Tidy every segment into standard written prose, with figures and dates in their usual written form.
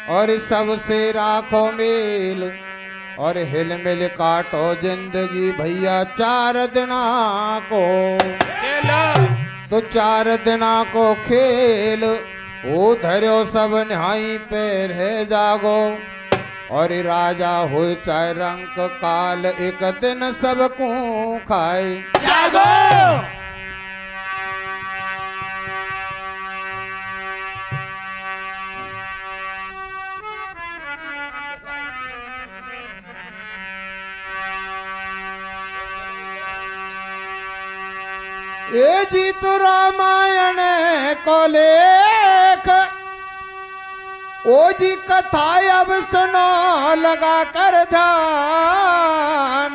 और सबसे राखो मेल और हिल मिल काटो जिंदगी भैया 4 दिना को तो 4 दिना को खेल वो धर्यो सब निहाई पैर है जागो और राजा हो चाहे रंग काल एक दिन सबको खाए जागो। ये जी तो रामायण को लेख ओ जी कथा अब सुनो लगा कर ध्यान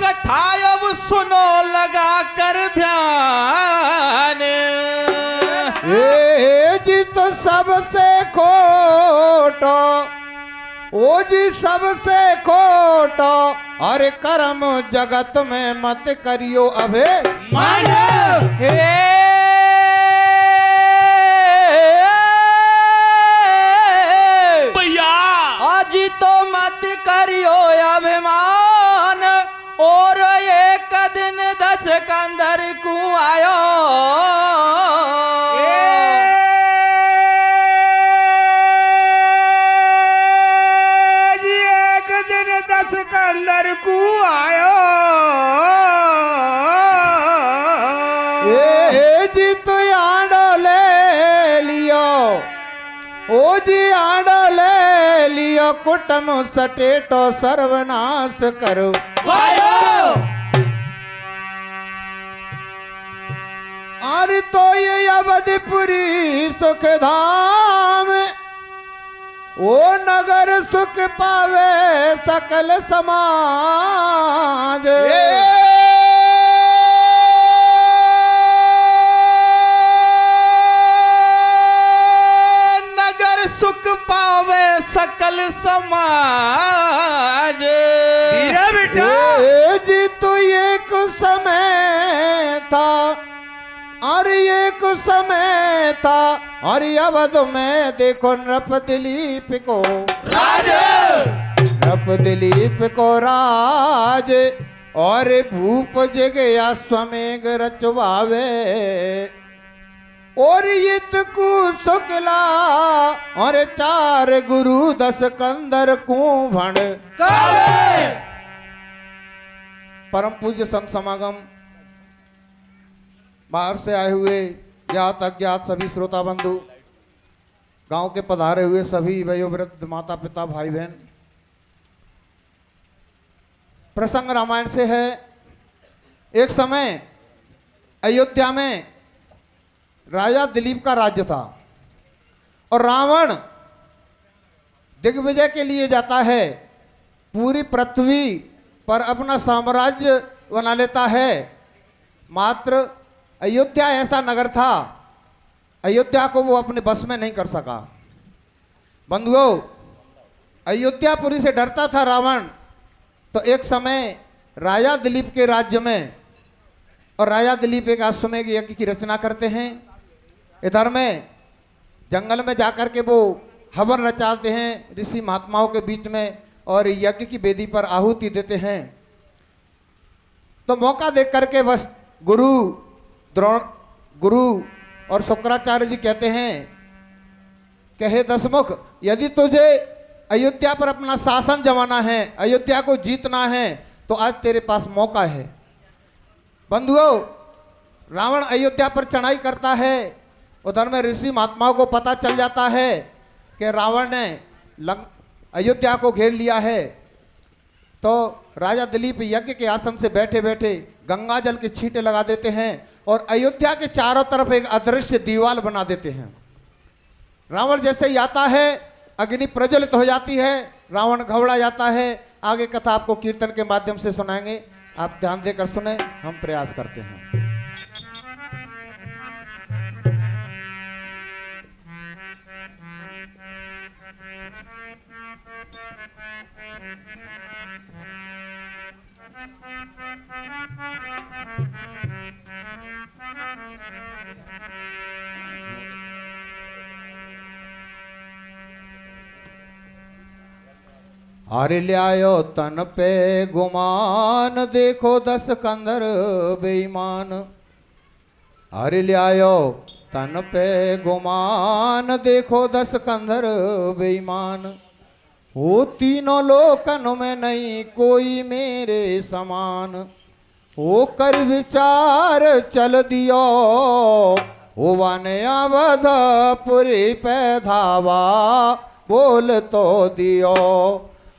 कथा अब सुनो लगा कर ध्यान। ये जी तो सबसे खोटो ओ जी सबसे खोटो अरे कर्म जगत में मत करियो अभे मान भैया आज तो मत करियो अभिमान और एक दिन 10 कंदर को आयो कंदर को आयो। ए जी तो आंडो ले लियो ओ जी आंडो ले लियो कुटुम सटेटो सर्वनाश करो और तो ये अवधिपुरी सुख धाम ओ नगर सुख पावे सकल समाज नगर सुख पावे सकल समाज। बेटा जी तो एक समय था और एक समय था और अवध में देखो नृप दिलीप को राज नृप दिलीप को राज और भूप जगया स्वमेघ रचवावे और इतकु शुक्ला और 4 गुरु 10 कंदर कुंभण परम पूज्य संत समागम बाहर से आए हुए ज्ञात अज्ञात सभी श्रोता बंधु गांव के पधारे हुए सभी वयोवृद्ध माता पिता भाई बहन प्रसंग रामायण से है। एक समय अयोध्या में राजा दिलीप का राज्य था और रावण दिग्विजय के लिए जाता है पूरी पृथ्वी पर अपना साम्राज्य बना लेता है। मात्र अयोध्या ऐसा नगर था अयोध्या को वो अपने बस में नहीं कर सका। बंधुओं अयोध्यापुरी से डरता था रावण। तो एक समय राजा दिलीप के राज्य में और राजा दिलीप एक अश्वमेघ यज्ञ की रचना करते हैं। इधर में जंगल में जाकर के वो हवन रचाते हैं ऋषि महात्माओं के बीच में और यज्ञ की वेदी पर आहुति देते हैं। तो मौका देख करके बस गुरु और शुक्राचार्य जी कहते हैं कहे दशमुख यदि तुझे अयोध्या पर अपना शासन जमाना है अयोध्या को जीतना है तो आज तेरे पास मौका है। बंधुओं रावण अयोध्या पर चढ़ाई करता है। उधर में ऋषि महात्माओं को पता चल जाता है कि रावण ने अयोध्या को घेर लिया है। तो राजा दिलीप यज्ञ के आसन से बैठे बैठे गंगा जल के छींटे लगा देते हैं और अयोध्या के चारों तरफ एक अदृश्य दीवार बना देते हैं। रावण जैसे ही आता है अग्नि प्रज्वलित हो जाती है रावण घबरा जाता है। आगे कथा आपको कीर्तन के माध्यम से सुनाएंगे आप ध्यान देकर सुने हम प्रयास करते हैं। अरे ल्यायो तन पे गुमान देखो 10 कंदर बेईमान। अरे ल्यायो तन पे गुमान देखो 10 कंदर बेईमान। वो तीनों लोकन में नहीं कोई मेरे समान। वो कर विचार चल दियो वो वन अवधपुरी पे धावा बोल तो दियो।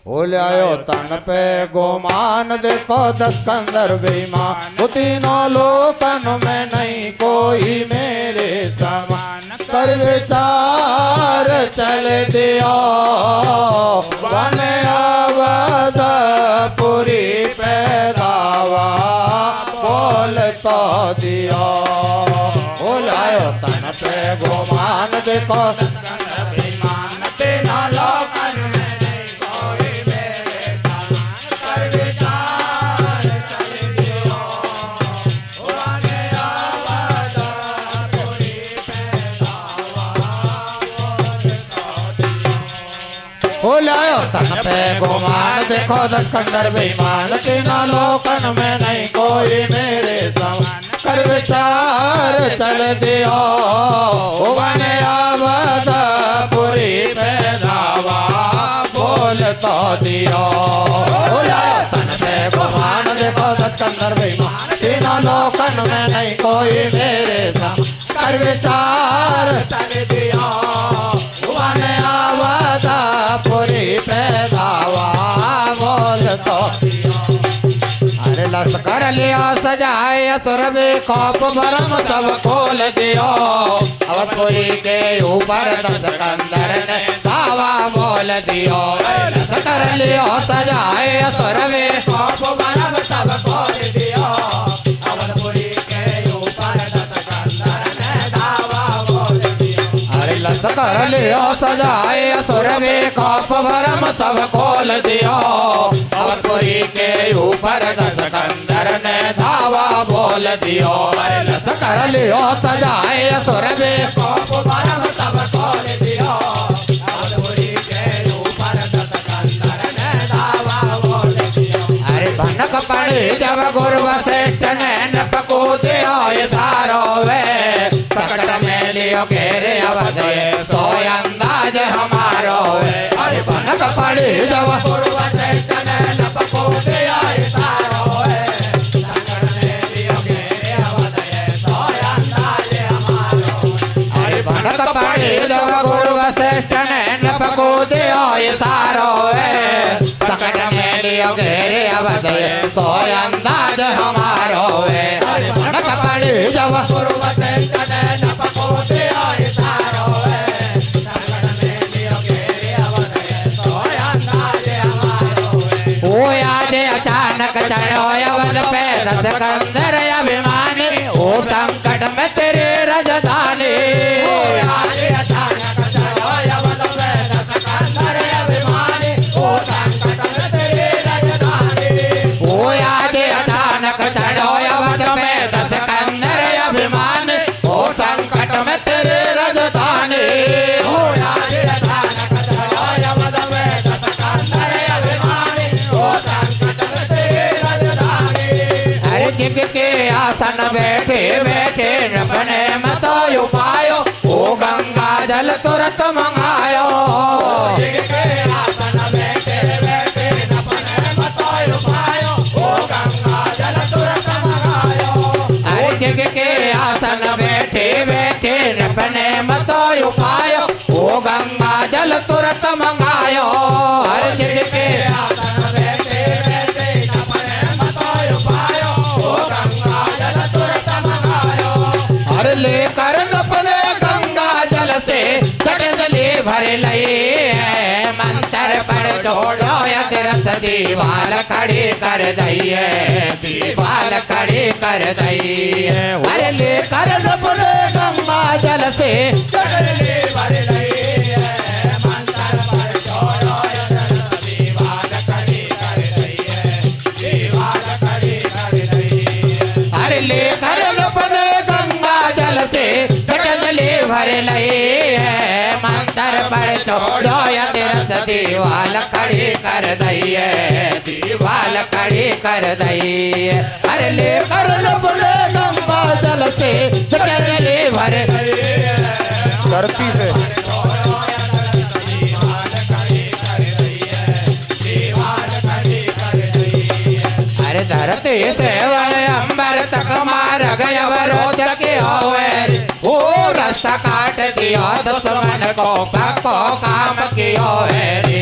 हो लायो तन पे गोमान देखो 10 कंदर बेईमान। वो तीनों लोकन में नहीं कोई मेरे समान। कर विचार चल दियो वन अवधपुरी पे धावा बोल तो दियो। हो लायो तन पे गोमान देखो बेईमान। तीनों लोकन में हो लायो तन पे गोमान देखो 10 कंदर बेईमान। तीनों लोकन में नहीं कोई मेरे समान। कर विचार चल दियो वन अवधपुरी पे धावा बोल तो दियो। हो लायो तन पे गोमान देखो 10 कंदर बेईमान। तीनों लोकन में नहीं कोई मेरे समान। कर विचार चल दियो वन अवधपुरी पे धावा बोल तो। अरे लश्कर लिया सजाए असुर भी खौफ भरम सब खोल दियो। अवधपुरी के ऊपर 10 कंदर ने धावा बोल दियो। लश्कर लिया सजाए असुर भी खौफ भरम सब खोल दियो। अवधपुरी के ऊपर 10 कंदर ने धावा बोल दियो। अरे लश्कर लिया सजाए असुर भी खौफ भरम सब खोल दियो। अवधपुरी के ऊपर 10 कंदर ने धावा बोल दियो। अरे लश्कर लियो सजाए असुर भी खौफ भरम सब खोल दियो। अवधपुरी के ऊपर 10 कंदर ने धावा बोल दियो। अरे भनक पड़ी जब गुरु वशिष्ठ ने नपको दियो सारो वे। सकट में लियो घेरे अवध सो अंदाज हमारो वे। अरे भनक पड़ी जब गुरु वशिष्ठ ने नपको दियो सारो वे। सकट में लियो घेरे अवध सो अंदाज हमारो वे। अरे भनक पड़ी जब गुरु वशिष्ठ ने नपको दियो सारो वे। सकट में लियो घेरे अवध सो अंदाज हमारो वे। अरे भनक पड़ी जब गुरु वशिष्ठ ने नपको दियो सारो वे। सकट में लियो घेरे अवध सो अंदाज हमारो वे। ओ आज अचानक चढ़ो अवध पे 10 कंदर अभिमानी। ओ संकट में तेरे राजधानी। ओ आज अचानक चढ़ो अवध पे 10 कंदर अभिमानी। ओ संकट में तेरे राजधानी। ओ आज अचानक चढ़ो अवध पे 10 कंदर अभिमानी। ओ संकट में तेरे राजधानी। ओ आज अचानक चढ़ो अवध पे 10 कंदर अभिमानी। ओ संकट में तेरे राजधानी। हर जग के आसन बैठे बैठे अपने मतो उपायो। ओ गंगा जल तुरंत मंगायो। जग के आसन बैठे बैठे अपने मतो उपायो। ओ गंगा जल तुरंत मंगायो। हर जग के आसन बैठे बैठे अपने मतो उपायो। ओ गंगा जल तुरंत मंगायो। हर जग के आसन बैठे बैठे अपने मतो उपायो। ओ गंगा जल तुरंत मंगायो। हर लेकर अपने गंगा जल से तटजली भर लई है। मंत्र पर जोड़ो यदरस दीवाल खड़ी कर दई है। दीवाल खड़ी कर दई है। हर लेकर अपने गंगा जल से तटजली भर लई है। मंत्र पर जोड़ो यदरस दीवाल खड़ी कर दई है। दीवाल खड़ी कर दई है। हर लेकर अपने गंगा जल से तटजली भर लई है। मंत्र दर पर छोड़ो या तीरथ दीवाल खड़ी कर दइए, दीवाल खड़ी कर दइए। अरे लेकर लबले गंगा जल से चले भरे धरती से अरे धरती से वाले अंबर तक मार गया वरोध के होवे, ओ रास्ता काट दिया दुश्मन को पक्को काम कियो है रे।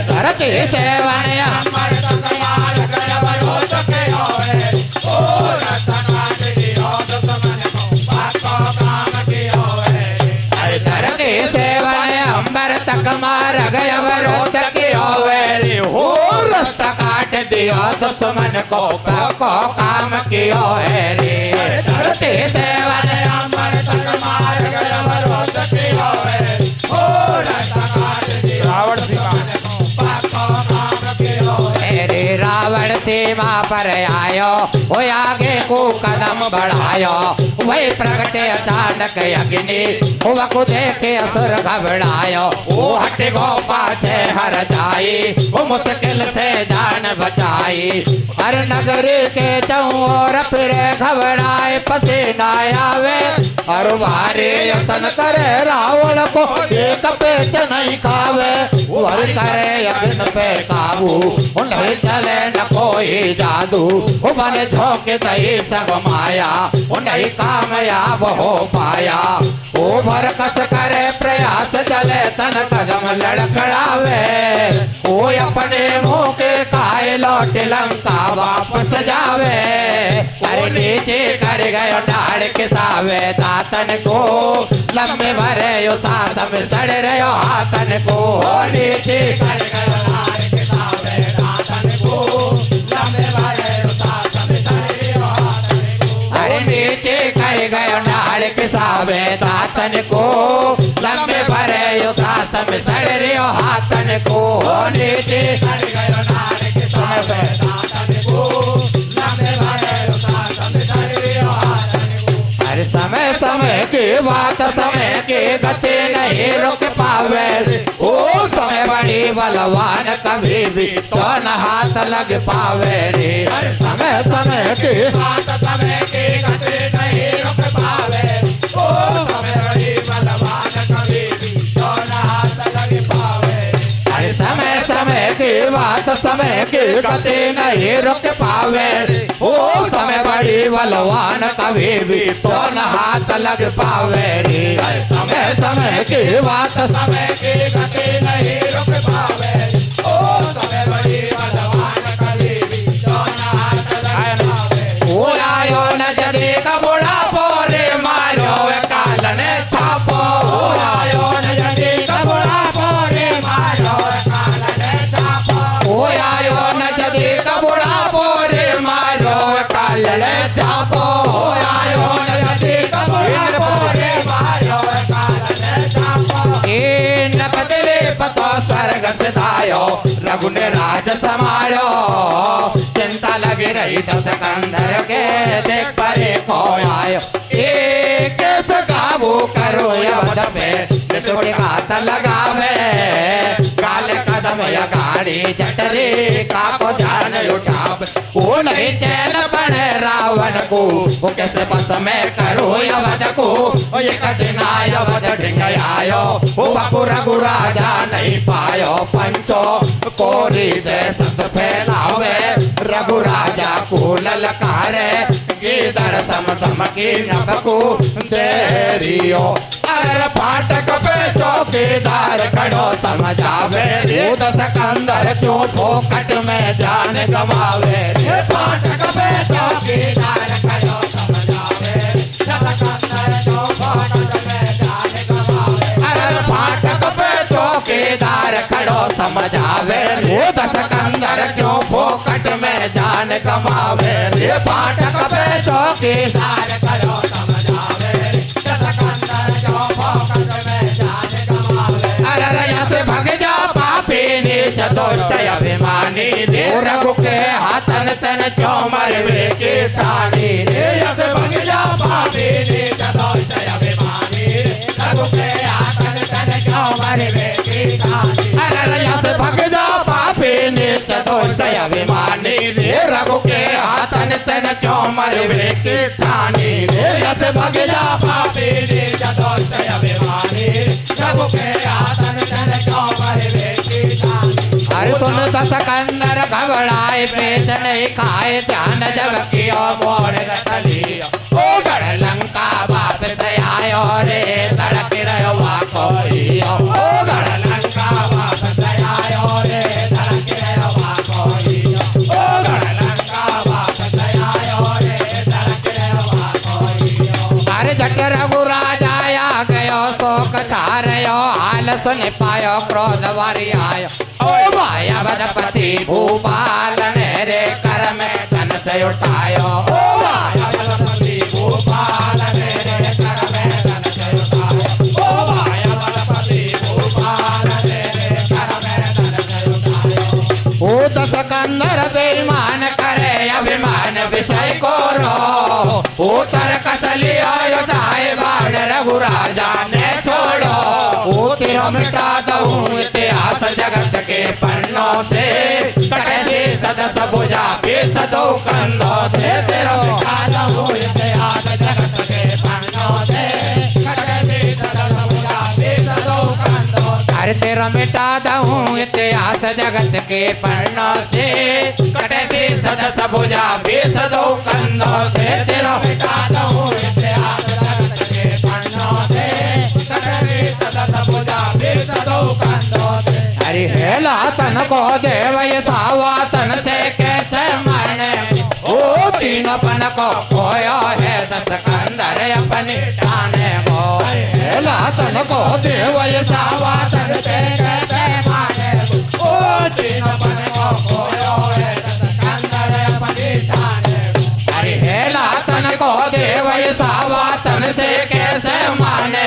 धरती से वाले अंबर तक मार गया वरोध के होवे, ओ रास्ता काट दिया दुश्मन को पक्को काम कियो है रे। अरे धरती से वाले अंबर तक मार गया वरोध के होवे रे, हो रास्ता काट दिया दुश्मन को पक्को काम कियो है रे। धरती से वाले अंबर तक मार गया वरोध कियो है, हो रास्ता काट दिया रावण सीमा पक्को काम कियो है रे। रावण सीमा पर आयो, वो आगे को कदम बढ़ायो, वही प्रगटे अचानक अग्नि, वो को देखे असुर घबरायो, वो हट गो पाछे हर जाई, वो मुश्किल से जान बचाई। हर नगर के चौर फिरे घबराए पसीना आवे, हर भारे यत्न करे रावण को एक पेट नहीं खावे। वो हर करे यत्न पे काबू, वो नहीं चले न कोई जादू, वो बने झोंके दही सब माया, वो नहीं कामयाब हो पाया। वो भरकस करे प्रयास चले तन कदम लड़खड़ावे, वो अपने मुंह के खाए लौट लंका वापस जावे। अरे नीचे कर गयो डाड़ के सावे दातन को, लंबे भरे यो साथ में सड़ रहे हाथन को। नीचे कर गयो डाड़ के सावे दातन को, लंबे भरे यो साथ में सड़ रहे हाथन को। अरे नीचे कर गयो डाड़ के सावे दातन को, लंबे भरे यो साथ में सड़ रहे हाथन को। नीचे कर गयो डाड़ के सावे दातन को, लंबे भरे यो साथ में सड़ रहे हाथन को। अरे समय समय की बात समय की गति नहीं रुक पावे, ओ समय बड़ी बलवान कभी भी तो न हाथ लग पावे रे। अरे समय समय की बात समय की गति नहीं रुक पावे, ओ समय बड़ी बलवान कभी भी तो न हाथ लग पावे। अरे समय समय की बात समय की गति नहीं रुक पावे, ओ समय बड़ी बलवान कभी भी तो न हाथ लग पावे रे। समय समय की बात समय की गति नहीं रुक पावे, ओ समय बड़ी बलवान कभी भी तो न हाथ लग पावे। ओ आयो न जदी का बुढ़ा बोरे मारो कालन छापो, ओ आयो न जदी का बुढ़ा बोरे मारो कालन छापो। ओ आयो न जदी का बुढ़ा बोरे मारो कालन छापो, ओ आयो न जदी का बुढ़ा बोरे मारो कालन छापो। ए न बदले पतो स्वर्ग से दायो, रघु ने राज समारो, चिंता लगी रही दस कंधर के देख परे को आयो। एक काबू करो यवद पे चोटी हाथ लगावे, काले कदम या गाड़ी जटरी काको जान उठावे। वो नहीं चैन पड़े रावण को, वो कैसे बस में करो यवद को, ये कठिना यवद ढिंग आयो, वो बापू रघु राजा नहीं पायो। पंचो कोरी दे सत फैलावे, रघु राजा को ललकारे, गीदड़ समदम की नबकू देरियो। अरे फाटक पे चौकीदार खड़ो समझावे रे, दस कंदर क्यों फोकट में जान गवावे रे। फाटक पे चौकीदार खड़ो समझावे, दस कंदर क्यों फोकट में जान गवावे। अरे फाटक पे चौकीदार खड़ो समझावे रे, दस कंदर क्यों फोकट में जान गवावे रे। फाटक पे चौकीदार खड़ो समझावे, दस कंदर क्यों फोकट में जान गवावे। अरे यहाँ से भग जा पापी नीच दुष्ट अभिमानी रे, रघु के हाथन तन चौमर वे की ठानी रे। यहाँ से भग जा पापी नीच दुष्ट अभिमानी रे, रघु के हाथन तन चौमर अभिमानी रे रघु के हाथन तन चौमर वे की ठानी रे जस भग जा पापी रे जदोष अभिमानी रघु के हाथन तन चौमर वे की ठानी। अरे तुम दस कंदर घबराए पेट नहीं खाए ध्यान जब कियो मोड़ रखलियो ओ गढ़ लंका वापस आयो रे तड़क रहो वाको ओ गढ़ लंका वापस आयो रे तड़क रहो वाको ओ गढ़ लंका वापस आयो रे तड़क रहो वाको। अरे जट रघु राजा आ गयो शोक छारयो हाल सुन पायो क्रोध वारी आयो ओ माया बदपति भूपाल ने रे कर में धन से उठायो ओ माया बदपति भूपाल ने रे कर में धन से उठायो ओ माया बदपति भूपाल ने रे कर में धन से उठायो। ओ दस कंदर बेईमान करे अभिमान विषय को रो उतर कसलियो उठाए बाण रघु राजा ने छोड़ो ओ तेरा मिटा दऊं इतिहास जगत के पन्नों से कटे दे सदस भुजा बेच दो कंधों से तेरा मिटा दऊं इतिहास जगत के पन्नों से कटे दे सदस भुजा बेच दो कंधों से। अरे तेरा मिटा दऊं इतिहास जगत के पन्नों से कटे दे सदस भुजा बेच दो कंधों से तेरा मिटा दऊं इतिहास जगत के पन्नों से कटे दे सदस भुजा बेच दो कंधों से। अरे हेला तन को देव ये सावा तन से कैसे मारने ओ तीन पन को खोया है दस कंदर अपने ठाने को हेला तन को देव ये सावा तन से कैसे मारने ओ तीन पन को खोया है दस कंदर अपने ठाने को। अरे हेला तन को देव ये सावा तन से कैसे मारने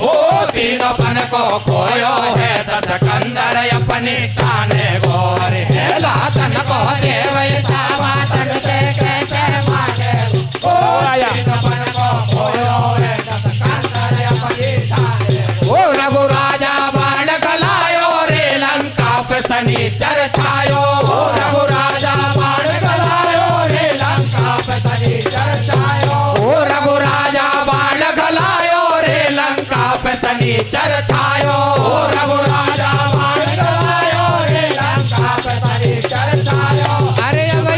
ओ तीन पन को खोयो है दस कंदर अपनी ठाने को। अरे हेला तन को देव सावा तन से कैसे माने ओ तीन पन को खोयो है दस कंदर अपनी ठाने को। ओ रघु राजा बाण गलायो रे लंका पे शनिचर छायो ओ रघु राजा बाण गलायो रे लंका पे शनिचर छायो ओ रघु राजा बाण गलायो रे लंका पे शनिचर छायो ओ रघु राजा बाण गलायो रे लंका पे शनिचर छायो। अरे अब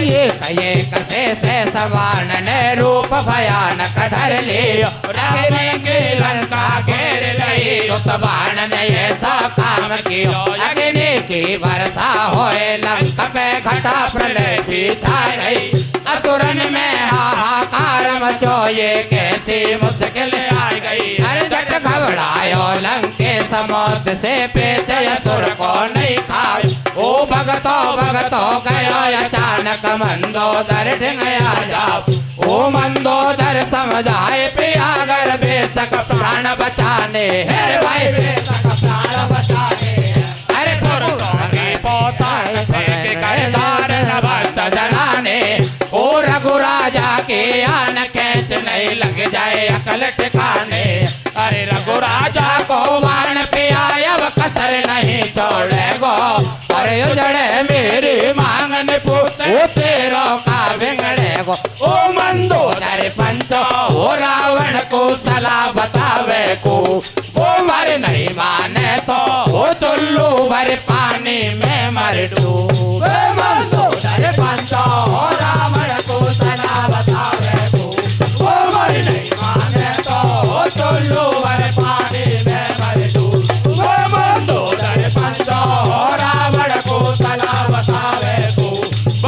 ये कसे से सवान ने रूप भयानक धर लियो अग्नि की लंका घेर लई उस बाण ने ऐसा काम कियो अग्नि की वर्षा होए लंका पे घटा प्रलय की छा गई असुरन में हाहाकार मचो ये कैसी मुश्किल आ गई। अरे जट घबरायो लंके समोद से प्रेत असुर को नहीं खाए ओ भगतो गयो अचानक मंदोदर ढंगया जाओ ओ मंदोदर समझाए पियागर बेशक प्राण बचाने है भाई बेशक प्राण बचाने। अरे पोता करदार भक्त जनाने ओ रघु राजा के आन कैच नहीं लग जाए अकल ठिकाने। अरे रघु राजा को बाण पिया अब कसर नहीं छोड़ेगो अरे उजड़े मेरी मांगन पुत्र ओ तेरो का बिगड़ेगो ओ मंदोदर पंचो ओ रावण को सलाह बतावे को ओ मर नहीं माने तो ओ चुल्लू भर पानी में मर डूब मंदोदर पंचो ओ रावण को सलाह बतावे को ओ मर नहीं माने तो ओ चुल्लू भर पानी में मर डूब मंदोदर पंचो ओ रावण को सलाह बतावे को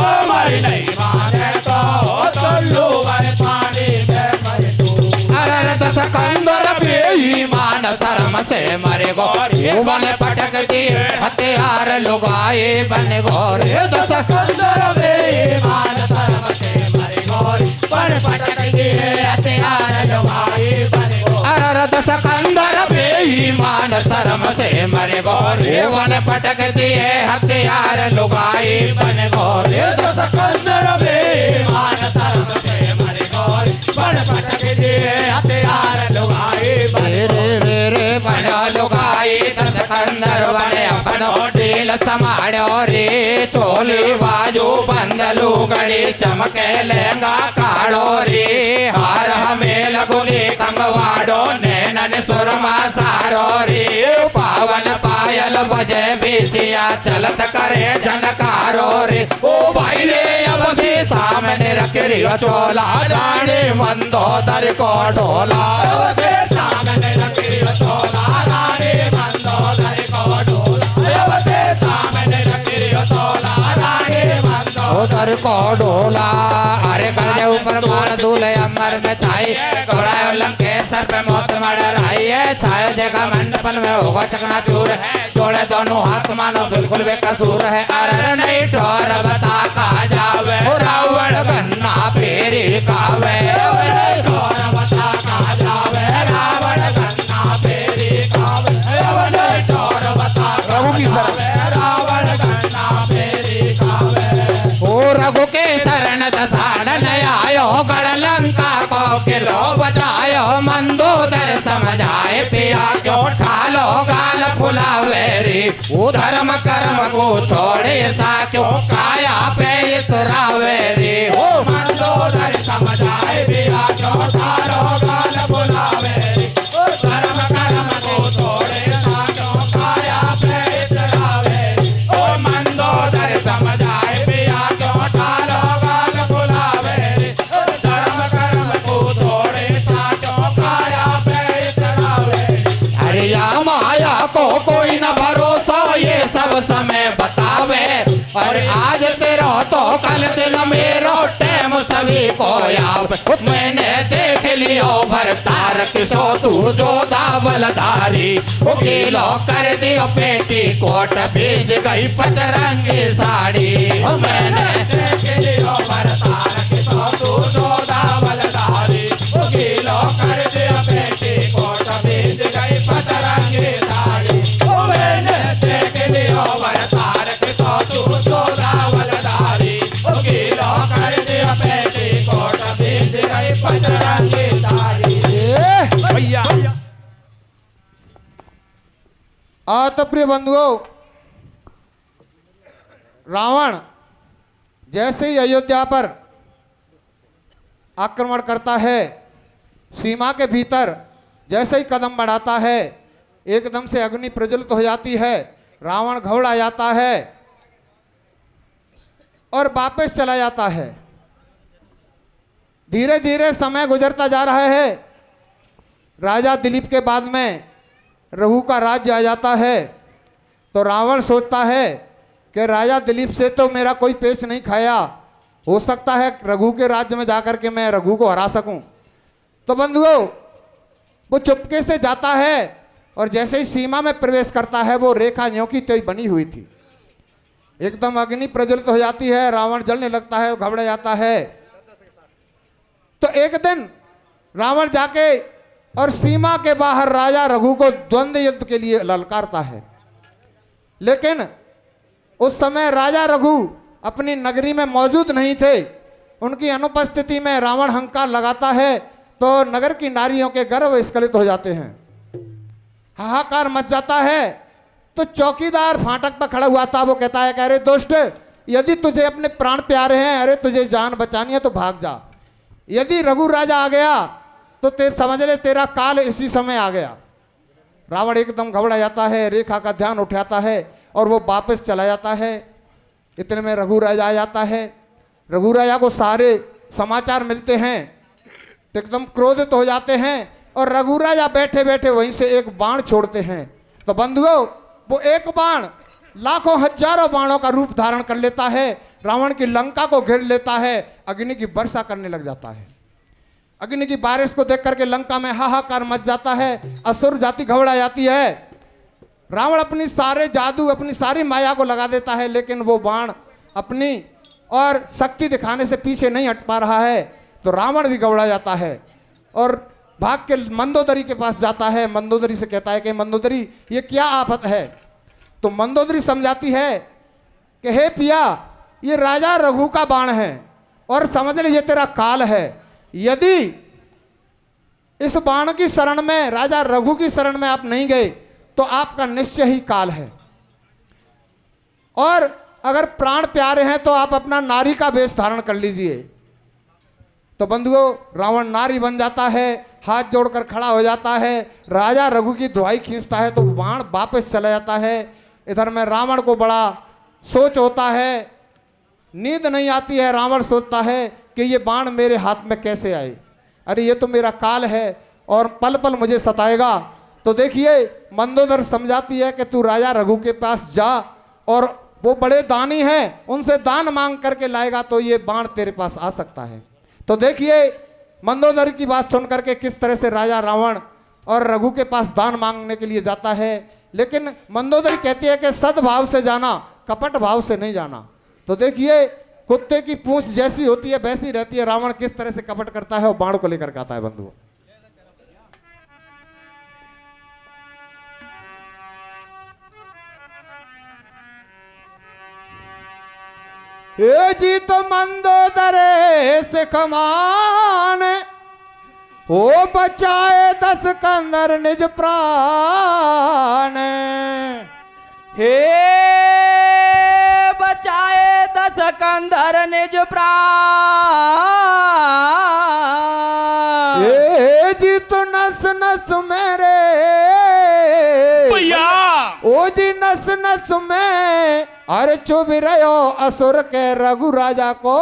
ओ मर नहीं माने तो ओ चुल्लू भर पानी में मर डूब। अरे दस कंदर बेईमान शर्म से मरे गोरे बन पटक दिए हथियार लुगाए बन गोरे दस कंदर बेईमान शर्म से मरे गोरे बन पटक दिए हथियार लुगाए बन गोरे। अरे दस कंदर बेईमान शर्म से मरे गोरे बन पटक दिए हथियार लुगाए बन गोरे दस कंदर बेईमान शर्म से मरे गोरे बन पटक दिए हथियार लुगाए बन रे बन लुगाई दस कंदर बने अपनो ढील मेल समाड़ो रे चोली बाजू बंदलू गड़ी चमके लहंगा काड़ो रे हार हमें लगुली कंगवाड़ो नैनन सुरमा सारो रे पावन पायल बजे बीतिया चलत करे झनकारो रे ओ भाई रे अब भी सामने रख रियो चोला रानी मंदोदर को ढोला अब भी सामने रख रियो चोला रानी मंदोदर को ढोला अब भी सामने रख रियो चोला रानी मंदोदर को ढोला अरे कर दे ऊपर मार दूल्हे अमर में छाई घोड़ा लंके सर पे मौत मर रही है छाया जगह मंडपन में होगा चकना चूर है जोड़े दोनों हाथ मानो बिल्कुल बेकसूर है अरे नहीं ठोर बता कहा जावे रावण गन्ना फेरी कावे ठोर बता कहा जावे रावण गन्ना फेरी कावे ठोर बता रावण गन्ना फेरी कावे ओ रघु के शरण दसानन आयो गढ़ लंका को किलो बचायो मंदोदर समझाए पिया क्यों ठालो गाल फुलावे रे वो धर्म कर्म को छोड़े सा क्यों काया पे इतरावे रे ओ मंदोदर समझाए पिया क्यों ठालो गाल फुलावे रे ओ धर्म कर्म को छोड़े सा क्यों काया पे इतरावे ओ मंदोदर समझाए पिया क्यों ठालो गाल फुलावे रे ओ धर्म कर्म को छोड़े सा क्यों काया पे इतरावे अरे या माया को कोई न भरोसा ये सब समय बतावे और आज तेरा तो कल दिन मेरो टेम सभी को याद मैंने देख लियो भरतार किसो तू जो दावलधारी वो किलो कर दियो पेटी कोट भेज गई पचरंगी साड़ी मैंने देख लियो भरतार किसो तू जो दावलधारी वो किलो कर दियो पेटी कोट भेज गई पचरंगी साड़ी मैंने देख लियो भरतार किसो तू जो दावलधारी वो किलो कर दियो पेटी कोट भेज गई पचरंगी साड़ी भैया तो प्रिय बंधुओं, रावण जैसे ही अयोध्या पर आक्रमण करता है, सीमा के भीतर जैसे ही कदम बढ़ाता है, एकदम से अग्नि प्रज्वलित हो जाती है, रावण घबरा जाता है और वापस चला जाता है। धीरे धीरे समय गुजरता जा रहा है। राजा दिलीप के बाद में रघु का राज्य आ जाता है, तो रावण सोचता है कि राजा दिलीप से तो मेरा कोई पेच नहीं खाया, हो सकता है रघु के राज्य में जाकर के मैं रघु को हरा सकूं। तो बंधुओं, वो चुपके से जाता है और जैसे ही सीमा में प्रवेश करता है, वो रेखा न्यों की त्यों बनी हुई थी, एकदम अग्नि प्रज्वलित हो जाती है, रावण जलने लगता है, घबरा जाता है। तो एक दिन रावण जाके और सीमा के बाहर राजा रघु को द्वंद्व युद्ध के लिए ललकारता है, लेकिन उस समय राजा रघु अपनी नगरी में मौजूद नहीं थे। उनकी अनुपस्थिति में रावण हंकार लगाता है तो नगर की नारियों के गर्भ स्खलित हो जाते हैं, हाहाकार मच जाता है। तो चौकीदार फाटक पर खड़ा हुआ था, वो कहता है कि अरे दोस्त, यदि तुझे अपने प्राण प्यारे हैं, अरे तुझे जान बचानी है तो भाग जा। यदि रघु राजा आ गया तो समझ ले तेरा काल इसी समय आ गया। रावण एकदम घबरा जाता है, रेखा का ध्यान उठाता है और वो वापस चला जाता है। इतने में रघु राजा आ जाता है। रघु राजा को सारे समाचार मिलते हैं तो एकदम क्रोधित हो जाते हैं और रघु राजा बैठे बैठे वहीं से एक बाण छोड़ते हैं। तो बंधुओं, वो एक बाण लाखों हजारों बाणों का रूप धारण कर लेता है, रावण की लंका को घेर लेता है, अग्नि की वर्षा करने लग जाता है। अग्नि की बारिश को देख करके लंका में हाहाकार मच जाता है, असुर जाति घबरा जाती है। रावण अपनी सारे जादू, अपनी सारी माया को लगा देता है, लेकिन वो बाण अपनी और शक्ति दिखाने से पीछे नहीं हट पा रहा है। तो रावण भी घबरा जाता है और भाग के मंदोदरी के पास जाता है। मंदोदरी से कहता है कि मंदोदरी, ये क्या आफत है? तो मंदोदरी समझाती है कि हे पिया, ये राजा रघु का बाण है और समझ ले ये तेरा काल है। यदि इस बाण की शरण में, राजा रघु की शरण में आप नहीं गए तो आपका निश्चय ही काल है। और अगर प्राण प्यारे हैं तो आप अपना नारी का वेश धारण कर लीजिए। तो बंधुओं, रावण नारी बन जाता है, हाथ जोड़कर खड़ा हो जाता है, राजा रघु की दुहाई खींचता है तो बाण वापस चला जाता है। इधर में रावण को बड़ा सोच होता है, नींद नहीं आती है। रावण सोचता है कि ये बाण मेरे हाथ में कैसे आए, अरे ये तो मेरा काल है और पल पल मुझे सताएगा। तो देखिए मंदोदर समझाती है कि तू राजा रघु के पास जा और वो बड़े दानी हैं, उनसे दान मांग करके लाएगा तो ये बाण तेरे पास आ सकता है। तो देखिए मंदोदरी की बात सुन करके किस तरह से राजा रावण और रघु के पास दान मांगने के लिए जाता है। लेकिन मंदोदरी कहती है कि सद्भाव से जाना, कपट भाव से नहीं जाना। तो देखिए कुत्ते की पूंछ जैसी होती है वैसी रहती है। रावण किस तरह से कपट करता है और बाण को लेकर के आता है बंधुओं। जी तो मंदोदरे से कमान, हो बचाए 10 कंदर निज प्राण। हे बचाए 10 कंधर निज प्राण। ए जी तो नस नस मेरे भैया ओ जी नस नस में अरे चुभ रहो असुर के रघु राजा को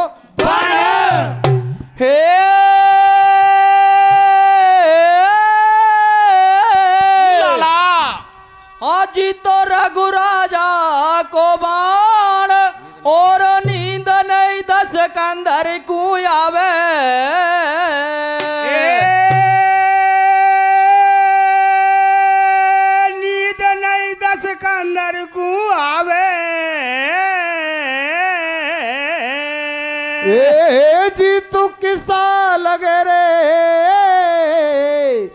हे लाला आजी तो रघु राजा को बाण और नींद नहीं 10 कंधर को आवे। नींद नहीं 10 कंदर को आवे। ए जी तू किसा लगे रे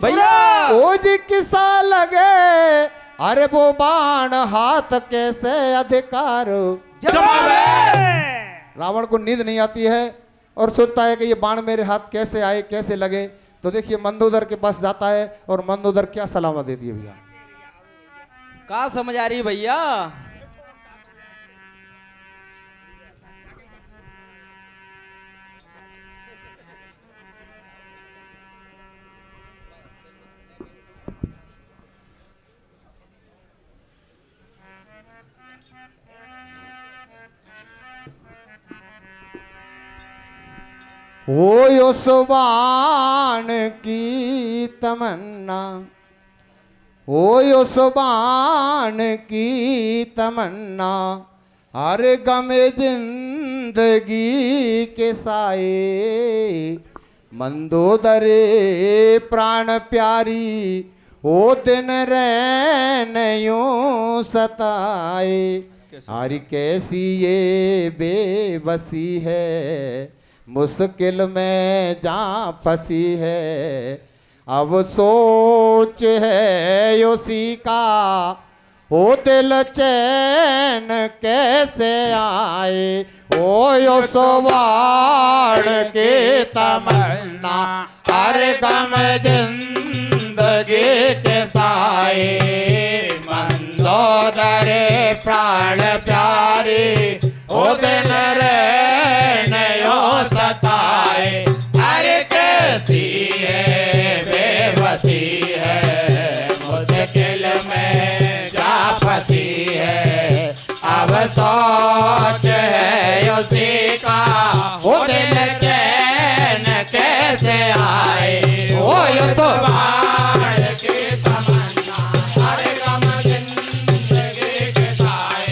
भैया ओ जी किसा लगे अरे वो बाण हाथ कैसे अधिकार। रावण को नींद नहीं आती है और सोचता है कि ये बाण मेरे हाथ कैसे आए, कैसे लगे। तो देखिए मंदोदर के पास जाता है और मंदोदर क्या सलाह देती है भैया। का समझ आ रही भैया। हो सुबान की तमन्ना, हो सुबान की तमन्ना, हर गमे जिंदगी के साए। मंदोदरे प्राण प्यारी ओ दिन रैन यूं सताए। हर कैसी ये बेबसी है, मुश्किल में जा फंसी है। अब सोच है उसी का ओ दिल चैन कैसे आए। ओ यो सुबाण के तमन्ना हर गम जिंदगी के साए। मंदोदरे प्राण प्यारे ओ दिन रैन यूं सताए। अरे कैसी है बेबसी है, मुश्किल में जा फंसी है। अब सोच है उसी का वो दिल चैन कैसे आए। ओ ये तो बाण की तमन्ना हर गम जिंदगी के साए।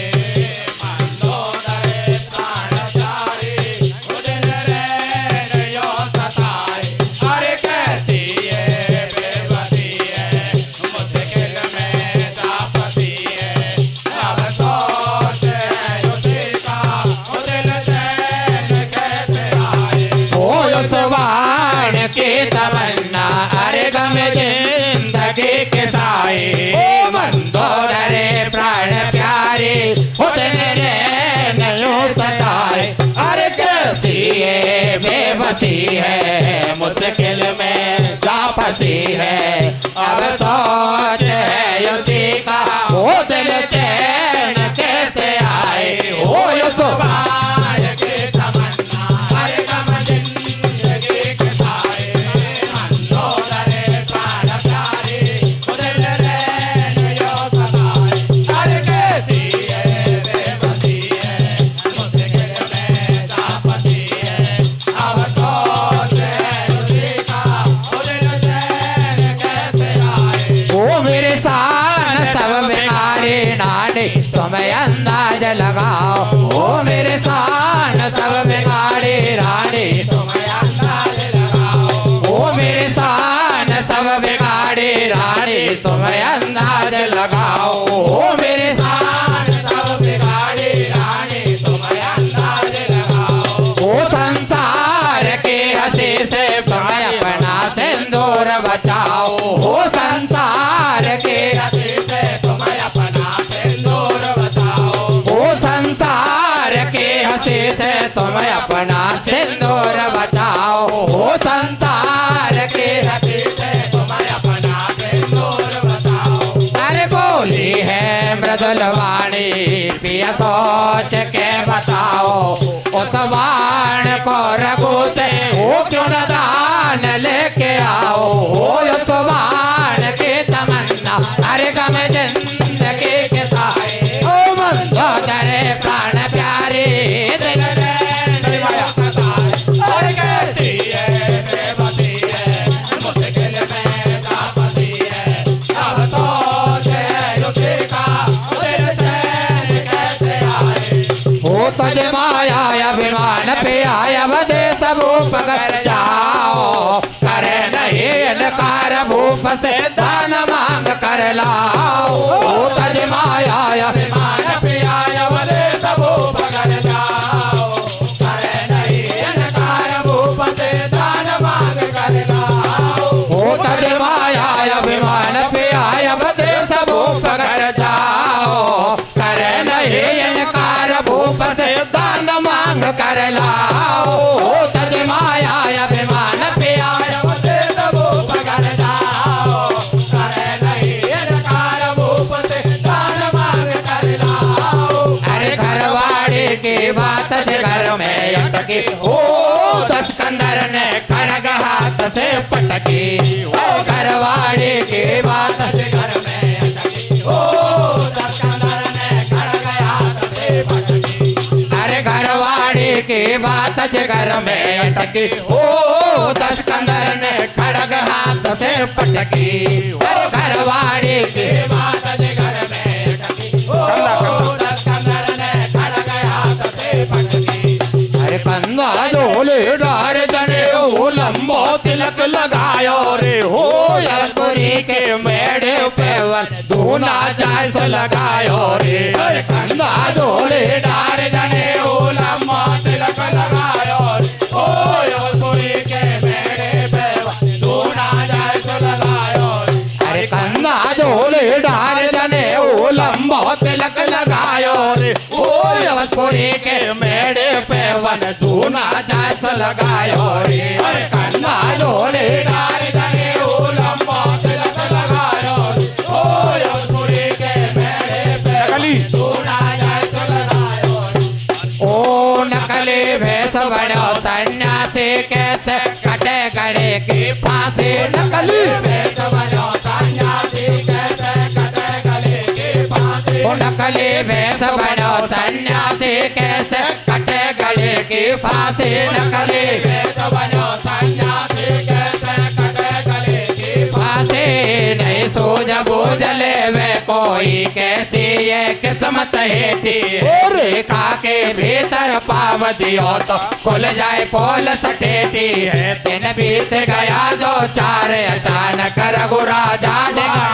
मंदोदरे प्राण प्यारी ओ दिन रैन यूं सताए। अरे कैसी है बेबसी है, मुश्किल में जा फंसी है। अब सोच है उसी का ओ दिल चैन कैसे आए। ओ यो सुबाण की तमन्ना अरे गम जिंदगी के साए। ओ मंदोदरे प्राण प्यारे ओ दिन रैन यूं सताए। अरे कैसी है बेबसी है, मुश्किल में जा फंसी है। अब सोच है उसी का वो दिल चैन कैसे आए। लगाओ ओ मेरे शान सब बिगाड़ी रानी तुम अंदाज लगाओ ओ मेरे शान सब बिगाड़ी रानी तुम अंदाज लगाओ ओ मेरे शान सब बिगाड़ी रानी तुम अंदाज लगाओ ओ संसार के हंसी से तुम अपना सिंदूर बचाओ ओ संसार के हंसी से तुम अपना सिंदूर बचाओ ओ संसार के हंसी से तुम अपना सिंदूर बचाओ ओ संसार के हंसी से तुम अपना सिंदूर बचाओ अरे बोली है मृदुल वाणी पिया सोच के बताओ उस बाण को रघु से वो क्यों न दान लेके आओ उस बाण की तमन्ना अरे गम जिंदगी के साए ओ मंदोदरे प्राण प्यारे दिल और कैसी है बेबसी है मुश्किल में तापसी है अब सोच है उसी का दिल चैन कैसे आए हो तुझ माया अभिमान पे आया बदे सब पकड़ जाओ करे नहीं इनकार भूप से दान मांग कर लाओ हो तुझ माया अभिमान पे आया बदे सब पकड़ जाओ करे नहीं इनकार भूप से दान मांग कर लाओ हो तुझ माया अभिमान पे आया बदे सब पकड़ जाओ करे नहीं इनकार भूप से दान मांग कर लाओ हो तुझ माया अभिमान पे आया बदे सब पकड़ जाओ करे नहीं इनकार भूप से दान मांग कर लाओ अरे घरवाड़ी की बात घर में अटकी हो दस कंदर ने खड़ग हाथ से पटकी ओ घरवाड़ी की बात घर में अटकी हो दस कंदर ने खड़ग हाथ से पटकी अरे घरवाड़ी की बात घर में अटकी हो दस कंदर ने खड़ग हाथ से पटकी अरे घरवाड़ी की बात घर में अटकी हो दस कंदर ने खड़ग हाथ से पटकी अरे कंधा डोले डार जने हो लंबो तिलक लगायो रे हो यशपुरी के मेढ़े पे दूना जायस लगायो रे अरे कंधा डोले डार जने हो लंबो तिलक लगायो रे हो यशपुरी के मेढ़े पे दूना जायस लगायो रे अरे कंधा डोले डार जने हो लंबो तिलक लगायो रे हो यशपुरी के मेढ़े पे वन दूना जायस लगायो रे अरे कंधा डोले डार जने हो लंबो तिलक लगायो रे ओ यशपुरी के मेढ़े पे दूना जायस लगायो रे ओ नकली भेष बनो सन्यासी कैसे कटे गड़े की फांसी नकली भेष बनो सन्यासी कैसे कटे गड़े की फांसी ओ नकली भेष बनो सन्यासी कैसे कटे गले की फांसी नकली भेष बनो सन्यासी कैसे कटे गले की फांसी नहीं सूझ बूझ ले वे कोई कैसी ये किस्मत हेठी रेखा के भीतर पाव दियो तो खुल जाए पोल सटेटी है दिन बीत गया जो चार अचानक रघु राजा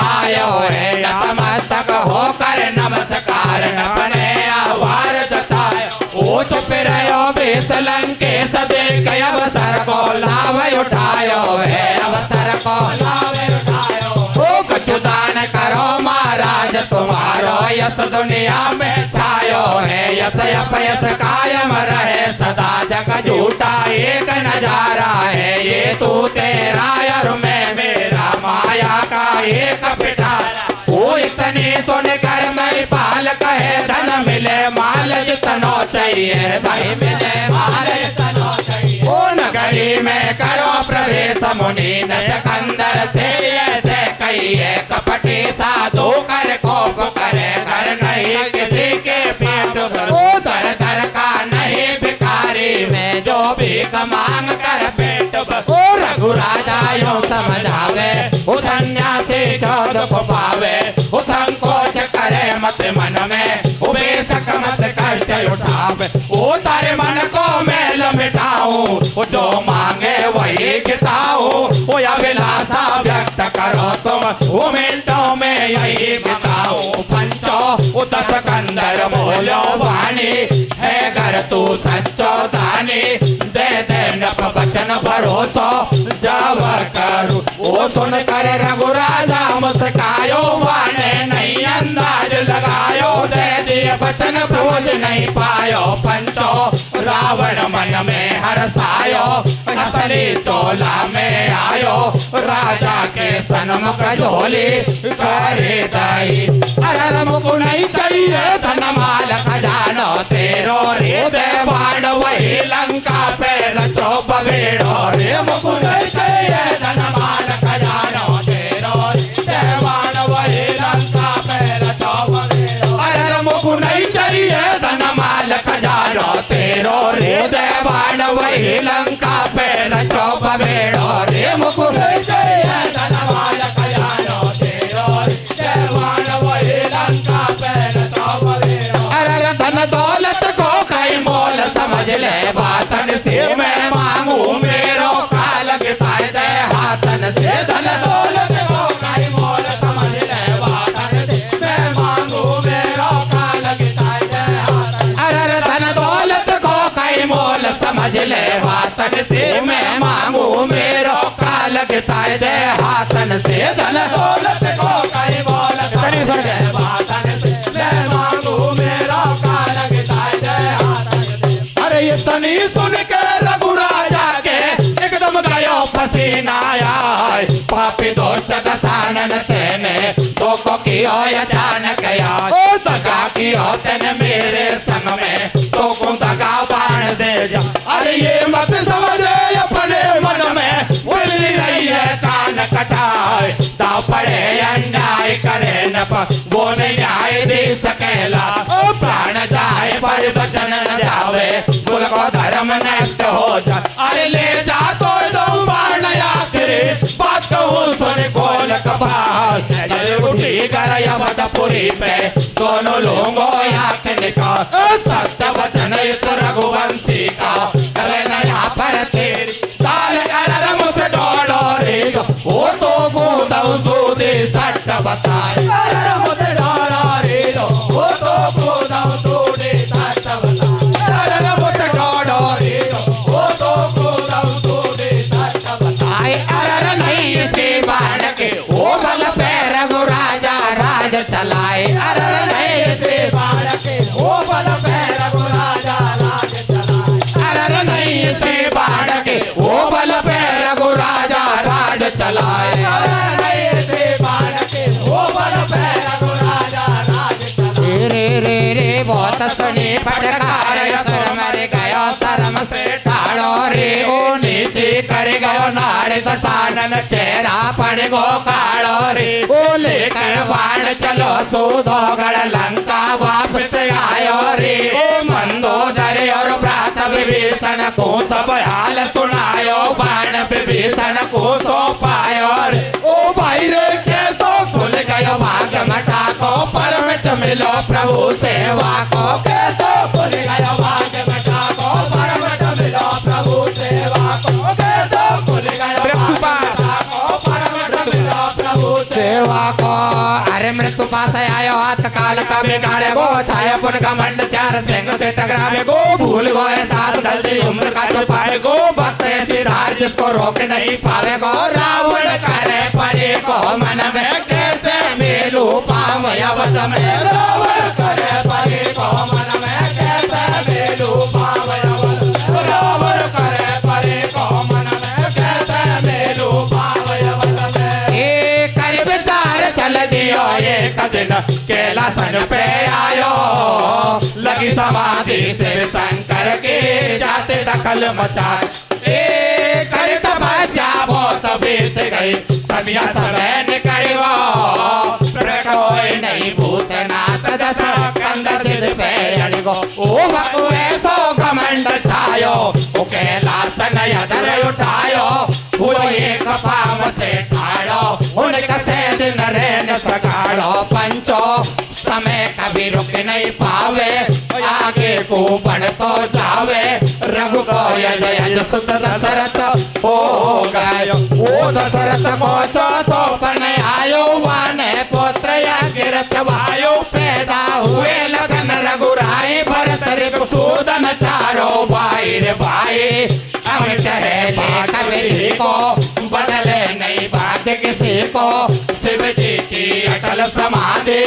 आयो है नतमस्तक होकर नमस्कार न बने आवार जतायो ओ चुप रहो बेस लंकेश देख अवसर को लाभ उठायो है अवसर को लाभ उठायो ओ कछु दान करो महाराज तुम्हारो यश दुनिया में छायो है यश अपयश कायम रहे सदा जग झूठा एक नजारा है ये तू तेरा और मैं मेरा माया का एक पिटारा ओ इतनी सुन कर मेरी पाल कहे धन मिले माल जितनो चाहिए भाई मिले माल जितनो चाहिए ओ नगरी में करो प्रवेश मुनि सिकंदर से ऐसे कहिए कपटी साधु कर कोप करे घर नहीं किसी के पेट ओ दर दर का नहीं भिखारी में जो भी मांग कर पेट ओ रघु राजा यूं समझावे उस सन्यासी चौद को पावे उस संकोच करे मत मन में उबेसक मत उठावे ओ तारे मन को मैल मिटाऊं ओ जो मांगे वही खिताऊं ओ या विलासा व्यक्त करो तुम वो मिनटों में यही बिताऊं पंचो ओ दस कंदर बोलो वाणी है घर तू सच्चो दानी दे दे नप बचन भरोसो जब करूं ओ सुन कर रघुराजा मुस्कायो वाणे नहीं अंदाज लगायो दे दिए बचन बोझ नहीं पायो पंचो रावण मन में हरसायो असली चोला में आयो राजा के सन्मुख झोली करे दई अरे मुकु नहीं चाहिए धन माल खजानो तेरो रे देवान वही लंका पे रचो बगेड़ो रे मुकु नहीं चाहिए धन माल खजानो तेरो रे देवान वही लंका पे रचो बगेड़ो अरे मुकु नहीं चाहिए धन माल खजानो तेरो रे देवान वही लंका पे रचो बगेड़ो रे मुकु नहीं चाहिए धन माल खजानो तेरो रे देवान वही लंका पे रचो बगेड़ो अरे धन दौलत को कई मोल समझ ले बातन से मैं मांगू मेरो का लगता है दे हाथन से धन दौलत को कई मोल समझ ले बातन से मैं मांगू मेरो का लगता है दे हाथन अरे धन दौलत को कई मोल समझ ले बातन से मैं मांगू मेरो का लगता है दे हाथन से धन दौलत को कई मोल समझ ले बातन से मैं मांगू मेरो का लगता है दे हाथन से अरे ये तनी सुन के रघुराजा के एकदम गयो पसीना आया पापी दोस्त दसानन तेने तो को कियो अचानक याद ओ दगा कियो तेने मेरे संग में तो को दगा बाण दे जा अरे ये मत समझे अपने मन में बोली रही है कान कटाए दा पड़े अन्याय करे न वो नहीं न्याय दे सकेला ओ प्राण जाए पर वचन न जावे कुल को धर्म नष्ट हो जा अरे ले जा तो दो बाण आखिरी बात कहूँ सुन कोल कपाल जय उठी कर यमदपुरी पे दोनों लोगों आंख निकाल सत्य वचन इस रघुवंशी का करे न यहाँ पर तेरी साल अरम से डोडो रे वो तो गोदम सूदी सट बताए अरम से डोडो रे वो तो गोदम सूदी सट बताए अरम से डोडो रे वो तो गोदम सूदी सट बताए अरर नहीं से बाण के वो बल पे रघुराजा राज चलाए अरर नहीं से बाण के वो बल पे रघुराजा राज चलाए अरर नहीं से बाण के वो बल पे रघुराजा राज चलाए अरर नहीं से बाण के वो बल पे रघुराजा राज चलाए रे रे रे बहुत सुनी फटकार कर मर गयो शर्म से ठाड़ो रे ओ नीचे कर गयो नारे दसानन चेहरा पड़ गो काड़ो रे ओ लेकर बाण चलो सूदोगढ़ लंका वापस आयो रे ओ मंदोदर और भ्रात विभीषण को सब हाल सुनायो बाण विभीषण को सो पायो रे ओ भाई रे कैसो खुल गयो भाग मटा को परमिट मिलो प्रभु सेवा को कैसो खुल गयो भाग मटा को परमिट मिलो प्रभु सेवा को कैसो खुल गयो सेवा को अरे मृत्यु पास आयो हाथ काल का बिगाड़े गो छाया पुन का मंड चार सिंह से टकरावे गो भूल गए साथ गलती उम्र का छुपाए गो भक्त ऐसी धार जिसको रोक नहीं पावे गो रावण करे परे को मन में कैसे मेलू पावे अवध में रावण करे परे को मन में कैसे मेलू पावे अवध रावण करे परे को मन में कैसे मेलू पावे अवध में एक कर विचार चल दियो एक दिन कैलासन पे आयो लगी समाधि से शंकर के जाते दखल मचा कर तपस्या बहुत बीत गई समिया सबैन करिवो प्रकट होए नहीं भूतनाथ दस कंदर दिल पे अड़गो ओ भगवे सो घमंड छायो ओ कैलासन यदर उठायो हुआ एक पाव से ठाड़ो उनका से दिन रेन सकाड़ो पंचो समय कभी रुक नहीं पावे आगे को बढ़तो जावे रघु को यज यज सुत दशरथ हो गयो। ओ दशरथ को चौथो पन आयो वाने पुत्र या गिरत वायो पैदा हुए लगन रघुराई भरत रिपुसूदन चारो भाई रे भाई। अमिट है लेकर विधि को बदले नहीं बात किसी को शिव जी की अटल समाधि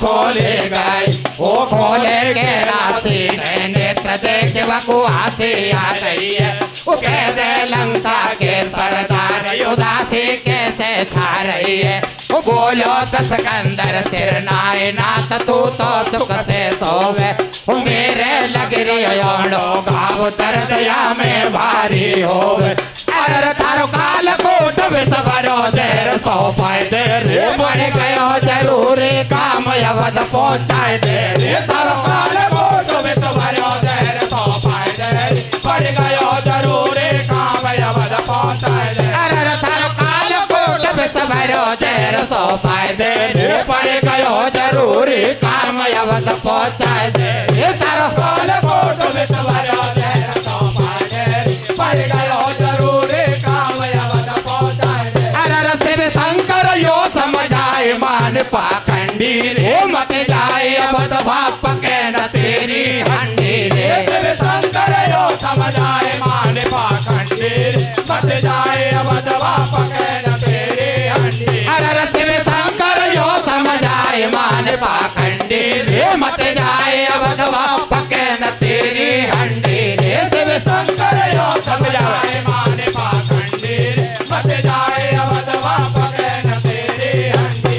खोले गए। वो खोले के राशि ने नेत्र देख वकु हाथी आ रही है। वो कह दे लंका के सरदार उदासी कैसे छा रही है। वो बोलो दशकंदर सिर नाय नाथ तू तो सुख से सोवे। वो मेरे लग रही योड़ो गाव दर्दया में भारी होवे। अरे तारो काल कोट वित भरो देर सो पाए देर बढ़ गयो जरूरी काम अवध पहुंचाए देर। तारो काल कोट वित भरो देर सो पाए देर बढ़ गयो जरूरी काम अवध पहुंचाए देर। अरे तारो काल कोट वित भरो देर सो पाए देर बढ़ गयो जरूरी काम अवध पहुंचाए देर। तारो काल कोट वित भरो देर सो पाए देर बढ़ गयो जरूरी काम अवध पहुंचाए देर। अरे शिव शंकर यो समझाए मान पाखंडी रे मत जाए अवध भाप के न तेरी हंडी रे। शिव शंकर यो समझाए मान पाखंडी रे मत जाए अवध भाप के न तेरी हंडी। अरे शिव शंकर यो समझाए मान पाखंडी रे मत जाए अवध भाप के न तेरी हंडी रे। शिव शंकर यो समझाए मान पाखंडी रे मत जाए अवध भाप के न तेरी हंडी।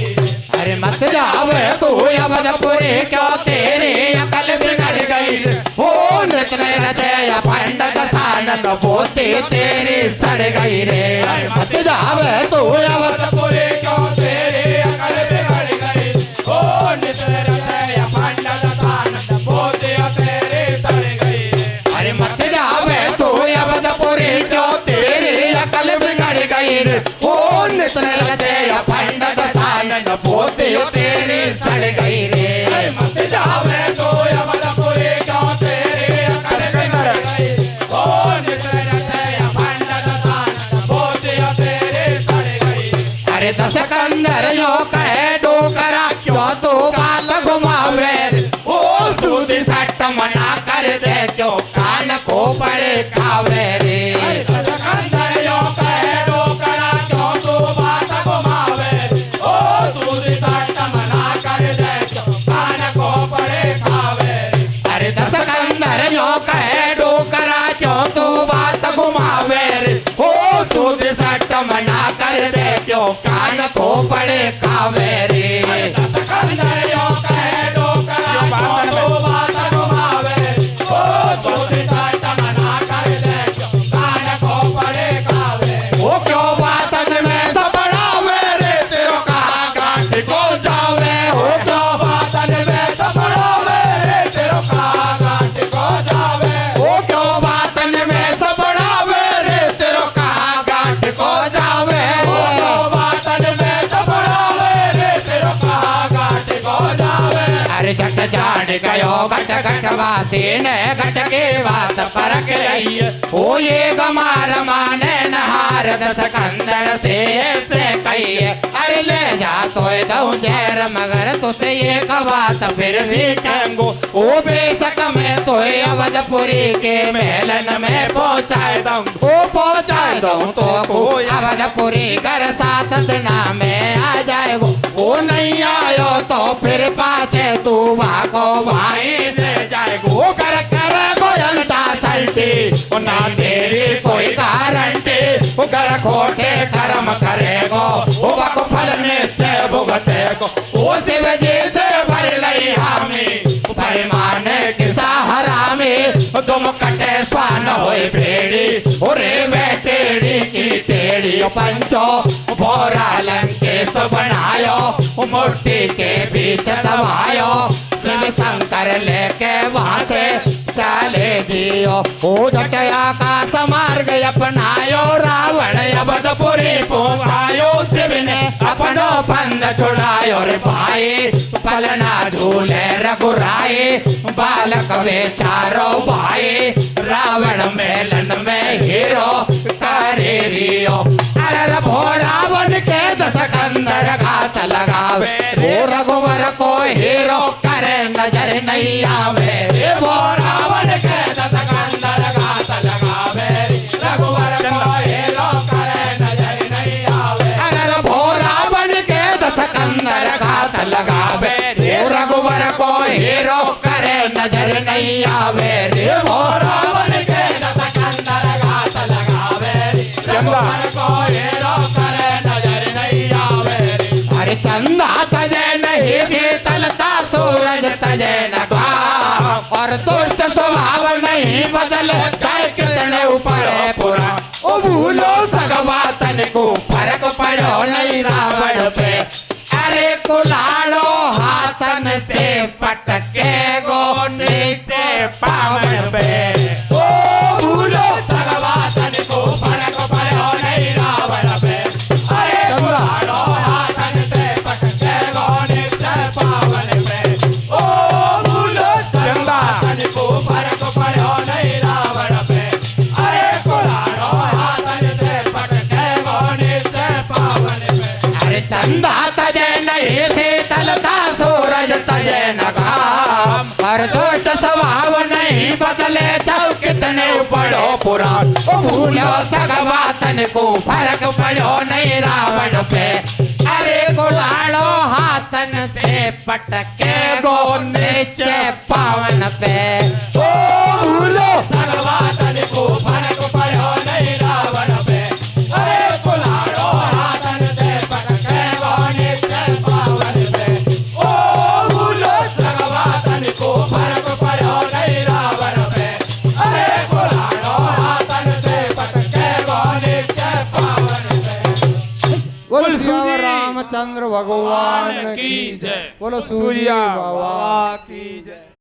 अरे मत जावे तू अवधपुरी क्यों तेरी अकल बिगड़ गई। हो नृत्य रचय पंड दसानन पोती तेरी सड़ गई रे। मत जावे तू अवधपुरी क्यों तेरी अकल बिगड़ गई। हो नृत्य रचय पंड दसानन पोती तेरी सड़ गई रे। अरे मत जावे तू अवधपुरी क्यों तेरी अकल बिगड़ गई रे। हो नृत्य रचय पंड दसानन पोती तेरी सड़ गई रे। मत जावे तो अवधपुरी क्यों तेरी अकल बिगड़ गई। ओ नृत्य रचय पंड दसानन पोती तेरी सड़ गई। अरे दशकंदर यो कहे डोकरा क्यों तू बाल घुमावे। ओ सूदी सट्ट मना कर दे क्यों कान को बड़े खावे रे। दशकंदर यो कहे डोकरा क्यों तू बाल घुमावे। ओ सूदी सट्ट मना कर दे क्यों कान को बड़े खावे। अरे दशकंदर यो कहे डोकरा क्यों तू बात घुमावे रे। ओ सूदी सट्ट मना कर दे क्यों कान को बड़े खावे रे। दशकंदर यो कहे डोकरा क्यों तू बात घुमावे। ओ सूदी सट्ट मना कर दे क्यों कान को बड़े खावे। ओ क्यों बातन में सबड़ावे रे तेरो कहा गांठ को जावे। ओ क्यों बातन में सबड़ावे रे तेरो कहा गांठ को जावे। ओ क्यों बातन में सबड़ावे रे तेरो कहा गांठ को जावे। ओ क्यों बातन में सबड़ावे रे तेरो कहा गांठ को जावे। अरे घट जान गयो घट घट वासी ने घट के बात परख रही। ओ ये गमार माने नहार दशकंदर से कहिए। अरे ले जा तो दऊं जहर मगर तुझसे ये बात फिर भी कहूँ। ओ बेशक मैं तो अवधपुरी के महलन में पहुँचाए दूं। ओ पहुँचाए दूं तो कोई अवधपुरी घर 7 दिना में आ जाएगो। ओ नहीं आयो तो फिर पाछे तू भागो भाई ले जाएगो। कर कर गोयलता सल्टी ना तेरी कोई गारंटी। कर खोटे कर्म करेगो वो बक फल निश्चय भुगतेगो। ओ शिव जी से भर लई हामी भर माने किसा हरामी। तुम कटे स्वान होई भेड़ी ओरे बेटेड़ी की टेड़ी। पंचो भोरा लंकेश बनायो मुट्ठी के बीच दबायो। शिव शंकर लेके वहां से चले दियो। ओ जटया का समार्ग अपनायो रावण अवधपुरी पहुंचायो। शिव ने अपनो फंद छुड़ायो रे भाई पलना झूले रघु रघुराए बालक वे चारों भाई रावण मेलन में हीरो करे रियो अरे भो रावण के दस कंदर घात लगावे रे रघुवर को हीरो करे नजर नहीं आवे रे भो रावण के दस कंदर घात लगावे रे रघुवर को हीरो करे नजर नहीं आवे अरे भो रावण के दस कंदर घात लगावे रे रघुवर को हीरो करे नजर नहीं आवे रे भो रावण के दस कंदर घात लगावे रे रघुवर को हीरो करे नजर नहीं आवे रे अरे चंदा तजे नहीं शीतलता सूरज तजे नगा और दुष्ट स्वभाव नहीं बदले चाहे कितने ऊपर है पूरा ओ भूलो सगवा तन को फर्क पड़ो नहीं रावण पे अरे कुलाड़ो हाथन से पटके गो नीचे पावन पे ओ भूलो सगवा तन को फर्क पड़ो नहीं रावण पे अरे कुलाड़ो हाथन से पटके गो नीचे पावन पे ओ भूलो सगवा तन को फर्क पड़ो नहीं रावण पे अरे कुलाड़ो हाथन से पटके गो नीचे पावन पे अरे चंदा तजे नहीं शीतलता सूरज तजे नगाम और दुष्ट स्वभाव नहीं बदले तब कितने पड़ो पुराण ओ भूलो सगवा तन को फर्क पड़ो नहीं रावण पे अरे गुलाड़ो हाथन से पटके गो नीचे पावन पे ओ भूलो सगवा तन को फर्क पड़ो नहीं रावण पे अरे गुलाड़ो हाथन से पटके गो नीचे पावन पे ओ भूलो सगवा तन को फर्क पड़ो नहीं रावण पे अरे गुलाड़ो हाथन से पटके गो नीचे पावन पे बोलो सियावर रामचंद्र भगवान की जय। बोलो सूर्य बाबा की जय।